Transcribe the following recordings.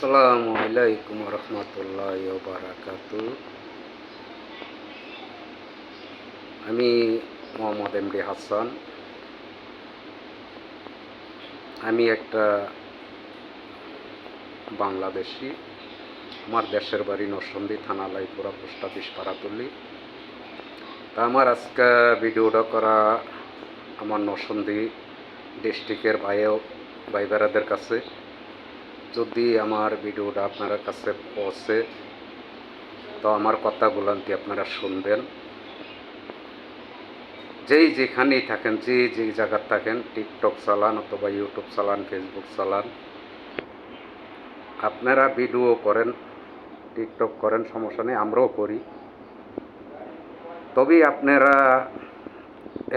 আসসালামু আলাইকুম রহমতুল্লাহ বারাকাতু। আমি মোহাম্মদ এমডি হাসান। আমি একটা বাংলাদেশি। আমার দেশের বাড়ি নরসিংদী থানা লাইপুরা, পোস্ট অফিস পাড়াতলি। তা আমার আজকে ভিডিওটা করা আমার নরসিংদী ডিস্ট্রিক্টের ভাই বেড়াদের কাছে। যদি আমার ভিডিওটা আপনার কাছে পৌঁছে তো আমার কথাগুলান্তি আপনারা শুনবেন। যেই যেখানেই থাকেন, যে জায়গায় থাকেন, টিকটক চালান অথবা ইউটিউব চালান, ফেসবুক চালান, আপনারা ভিডিও করেন, টিকটক করেন, সমস্যা নেই, আমরাও করি। তবে আপনারা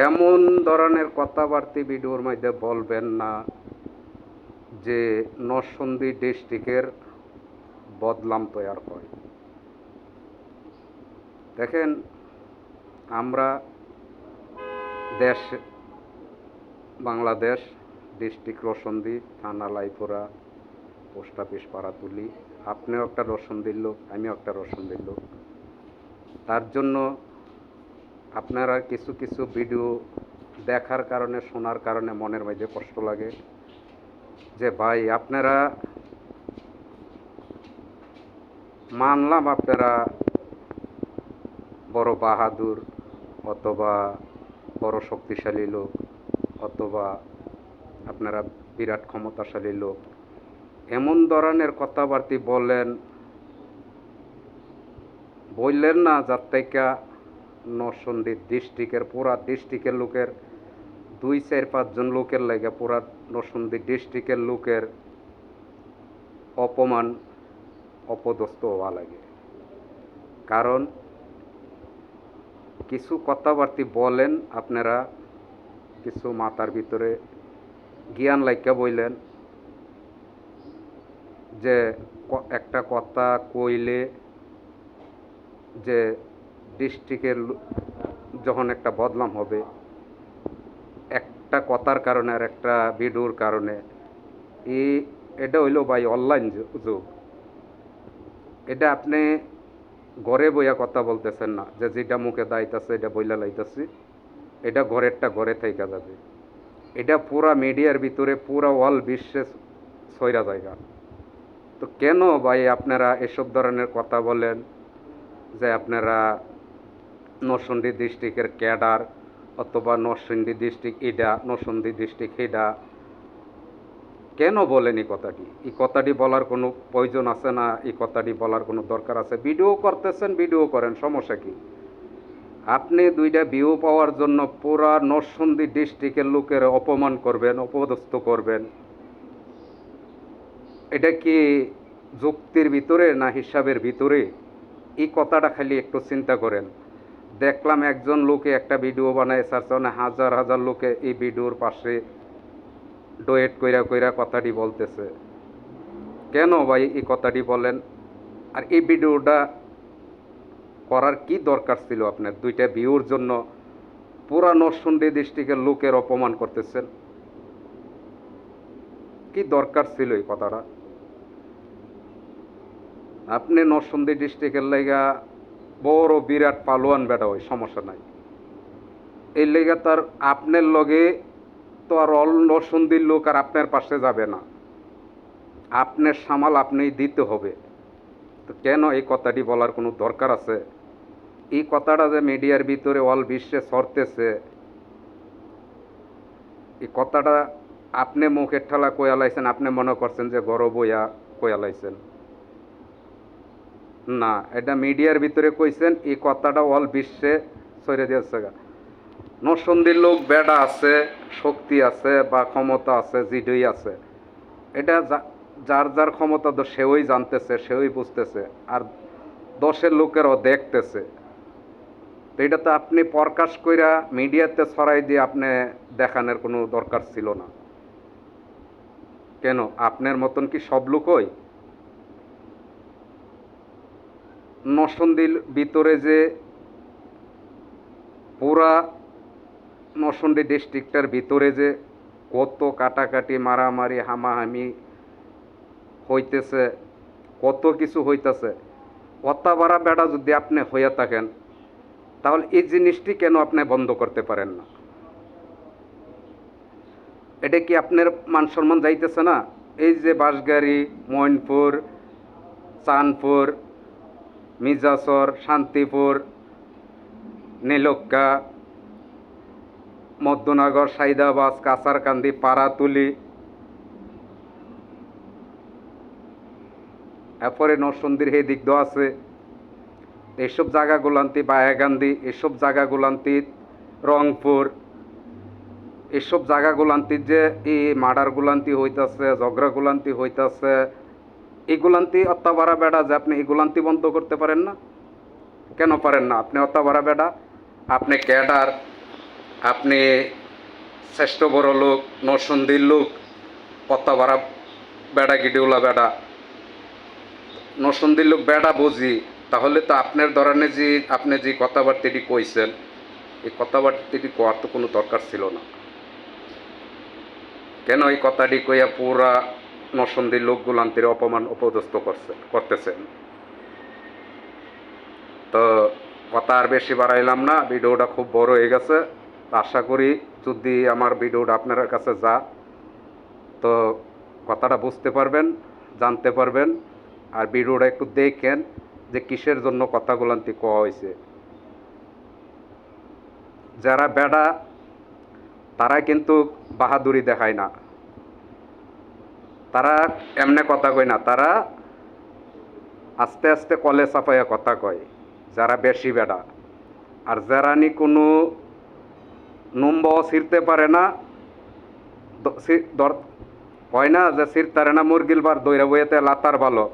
এমন ধরনের কথাবার্তা ভিডিওর মধ্যে বলবেন না যে নরসিংদী ডিস্ট্রিক্টের বদনাম তৈরি হয়। দেখেন, আমরা দেশ বাংলাদেশ, ডিস্ট্রিক্ট নরসিংদী, থানা লাইপুরা, পোস্ট অফিস পাড়াতুলি। আপনিও একটা নরসিংদীর লোক, আমিও একটা নরসিংদীর লোক। তার জন্য আপনারা কিছু কিছু ভিডিও দেখার কারণে, শোনার কারণে মনের মধ্যে কষ্ট লাগে যে ভাই আপনারা, মানলাম আপনারা বড় বাহাদুর অথবা বড় শক্তিশালী লোক অথবা আপনারা বিরাট ক্ষমতাশালী লোক, এমন ধরনের কথাবার্তা বললেন না যার থেকে নরসিংদী ডিস্ট্রিক্টের, পুরা ডিস্ট্রিক্টের লোকের 2-4-5 জন লোকের লাগে পুরা নরসিংদী ডিস্ট্রিক্টের লোকের অপমান, অপদস্থ হওয়া লাগে। কারণ কিছু কথাবার্তা বলেন আপনারা, কিছু মাথার ভিতরে জ্ঞান লাইকা বললেন যে একটা কথা কইলে যে ডিস্ট্রিক্টের যখন একটা বদনাম হবে, একটা কথার কারণে আর একটা ভিডিওর কারণে, এটা হইল ভাই অনলাইন যুগ। এটা আপনি ঘরে বইয়া কথা বলতেছেন না যে যেটা মুখে দাইতেছে এটা বইলা লাইতেছি, এটা ঘরেরটা ঘরে থেকে যাবে। এটা পুরা মিডিয়ার ভিতরে, পুরা ওয়াল বিশ্বে ছয়রা জায়গা। তো কেন ভাই আপনারা এসব ধরনের কথা বলেন যে আপনারা নরসিংদী ডিস্ট্রিক্টের ক্যাডার অথবা নরসিংদী ডিস্ট্রিক্ট এটা, নরসিংদী ডিস্ট্রিক্ট এটা? কেন বলেন এই কথাটি বলার কোনো প্রয়োজন আছে না? এই কথাটি বলার কোনো দরকার আছে? ভিডিও করতেছেন, ভিডিও করেন, সমস্যা কি? আপনি 2টা ভিউ পাওয়ার জন্য পুরা নরসিংদী ডিস্ট্রিক্টের লোকের অপমান করবেন, অপদস্থ করবেন? এটা কি যুক্তির ভিতরে না হিসাবের ভিতরে? এই কথাটা খালি একটু চিন্তা করেন। দেখলাম একজন লোকে একটা ভিডিও বানায় ছাড়ছে, মানে হাজার হাজার লোকে এই ভিডিওর পাশে ডোয়েট কইরা কইরা কথাটি বলতেছে। কেন ভাই এই কথাটি বলেন? আর এই ভিডিওটা করার কি দরকার ছিল আপনার? 2টা ভিউর জন্য পুরা নরসিংদী ডিস্ট্রিক্টের লোকের অপমান করতেছেন, কি দরকার ছিল এই কথাটা? আপনি নরসিংদী ডিস্ট্রিক্টের লাইগা বড় বিরাট পালোয়ান বেটা, হয় সমস্যা নাই। এই লাইগা তার আপনার লগে তো আর অল নরসিংদীর লোক আর আপনার পাশে যাবে না, আপনার সামাল আপনিই দিতে হবে। তো কেন এই কথাটি বলার কোনো দরকার আছে? এই কথাটা যে মিডিয়ার ভিতরে অল বিশ্বে ছড়তেছে, এই কথাটা আপনি মুখের ঠেলা কইয়া লাইছেন, আপনি মনে করছেন যে গর্ব বইয়া কইয়া লাইছেন না, এটা মিডিয়ার ভিতরে কইছেন। এই কথাটা অল বিশ্বে ছড়ে দিয়েছে। নরসিংদীর লোক বেড়া আছে, শক্তি আছে বা ক্ষমতা আছে, জিডই আছে, এটা যার যার ক্ষমতা তো সেওই জানতেছে, সেওই বুঝতেছে, আর 10-এর লোকেরও দেখতেছে। তো এটা তো আপনি প্রকাশ কইরা মিডিয়াতে ছড়াই দিয়ে আপনি দেখানোর কোনো দরকার ছিল না। কেন আপনার মতন কি সব লোকই? নরসিংদীর ভিতরে যে পুরা নরসিংদী ডিস্ট্রিক্টটার ভিতরে যে কত কাটাকাটি, মারামারি, হামাহামি হইতেছে, কত কিছু হইতাছে। অত্যাবারা বেড়া যদি আপনি হইয়া থাকেন, তাহলে এই জিনিসটি কেন আপনি বন্ধ করতে পারেন না? এটা কি আপনার মান সম্মান যাইতেছে না? এই যে বাঁশগাড়ি, মইনপুর, চাঁদপুর, মির্জাচর, শান্তিপুর, নীলক্কা, মধ্যনগর, সাইদাবাদ, কাছারকান্দি, পাড়াতুলি, এরপরে নরসন্দির হে দিক আছে, এইসব জায়গাগুলান্তি, বায়াগান্ধী, এসব জায়গাগুলান্তি, রংপুর, এসব জায়গাগুলান্তি যে এই মার্ডারগুলান্তি হইতাছে, ঝগড়াগুলান্তি হইতাছে, এগুলান্তি অত্যাবারা বেড়া যে আপনি এগুলান্তি বন্ধ করতে পারেন না? কেন পারেন না? আপনি অত্যাবারা বেড়া, আপনি ক্যাডার, আপনি শ্রেষ্ঠ বড় লোক, নরসন্দির লোক, অত্যাবারা বেড়া, গিডিউলা বেড়া, নরসন্দির লোক বেড়া বুঝি। তাহলে তো আপনার ধরনের যে আপনি যে কথাবার্তাটি কইছেন, এই কথাবার্তাটি কোয়ার তো কোনো দরকার ছিল না। কেন এই কথাটি কইয়া পুরা নরসন্দির লোকগুলান্তির অপমান অপদস্থ করতেছেন? তো কথা আর বেশি বাড়াইলাম না, ভিডিওটা খুব বড় হয়ে গেছে। আশা করি যদি আমার ভিডিওটা আপনার কাছে যা, তো কথাটা বুঝতে পারবেন, জানতে পারবেন। আর ভিডিওটা একটু দেখেন যে কিসের জন্য কথাগুলান্তি কোয়া হয়েছে। যারা বেড়া তারা কিন্তু বাহাদুরি দেখায় না, তারা এমনে কথা কয় না, তারা আস্তে আস্তে কলে চাপাইয়া কথা কয়, যারা বেশি বেড়া। আর যারা নি কোনো নম্বও ছিঁড়তে পারে না, হয় না যে ছিঁড়তারে না মুরগিল বার দইরা বইয়াতে লাতার ভালো।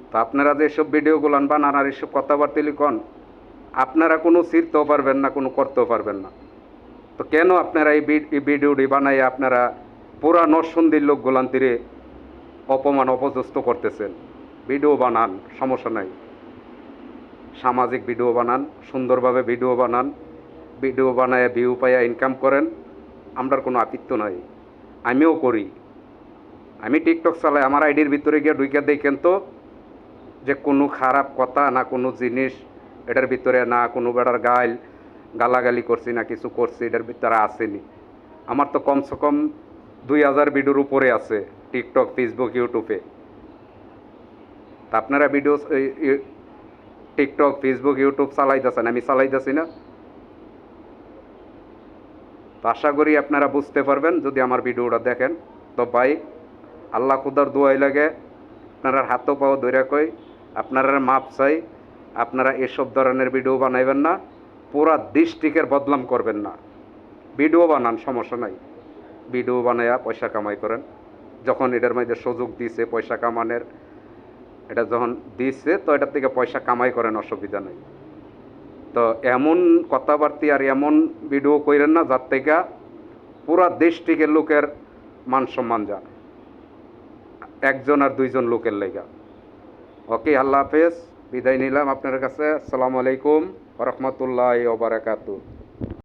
তো আপনারা যে এসব ভিডিওগুলো বানান আর এসব কথাবার্তা লিখন, আপনারা কোনো ছিঁড়তেও পারবেন না, কোনো করতেও পারবেন না। তো কেন আপনারা এই ভিডিওটি বানাই আপনারা পুরা নরসন্দির লোকগুলান্তিরে অপমান অপদস্থ করতেছেন? ভিডিও বানান, সমস্যা নাই, সামাজিক ভিডিও বানান, সুন্দরভাবে ভিডিও বানান, ভিডিও বানায় ভিউ পাইয়া ইনকাম করেন, আমরার কোনো আপত্তি নাই, আমিও করি। আমি টিকটক চালাই, আমার আইডির ভিতরে গিয়ে ঢুকে দেখেন তো যে কোনো খারাপ কথা না কোনো জিনিস এটার ভিতরে, না কোনো বেড়ার গালাগালি করছি না কিছু করছি এটার ভিতরে আসেনি। আমার তো কমসে কম 2000 ভিডিওর উপরে আছে টিকটক, ফেসবুক, ইউটিউবে। তা আপনারা ভিডিও টিকটক, ফেসবুক, ইউটিউব চালাইতেছেন, আমি চালাইতেছি না? তো আশা করি আপনারা বুঝতে পারবেন যদি আমার ভিডিওটা দেখেন। তো ভাই, আল্লাহ খুদার দোয়াই লাগে, আপনারা হাতও পাও ধরে কই, আপনারা মাপ চাই, আপনারা এসব ধরনের ভিডিও বানাইবেন না, পুরা ডিস্ট্রিক্টের বদনাম করবেন না। ভিডিও বানান, সমস্যা নাই, ভিডিও বানাইয়া পয়সা কামাই করেন। যখন এটার মধ্যে সুযোগ দিছে পয়সা কামানোর, এটা যখন দিচ্ছে তো এটার থেকে পয়সা কামাই করেন, অসুবিধা নেই। তো এমন কথাবার্তা আর এমন ভিডিও করেন না যার থেকে পুরা ডিস্ট্রিক্টের লোকের মান সম্মান যায়, একজন আর দুইজন লোকের লেগা। ওকে, আল্লাহ হাফেজ, বিদায় নিলাম আপনার কাছে। আসসালামু আলাইকুম ওয়া রাহমাতুল্লাহি ওয়া বারাকাতুহু।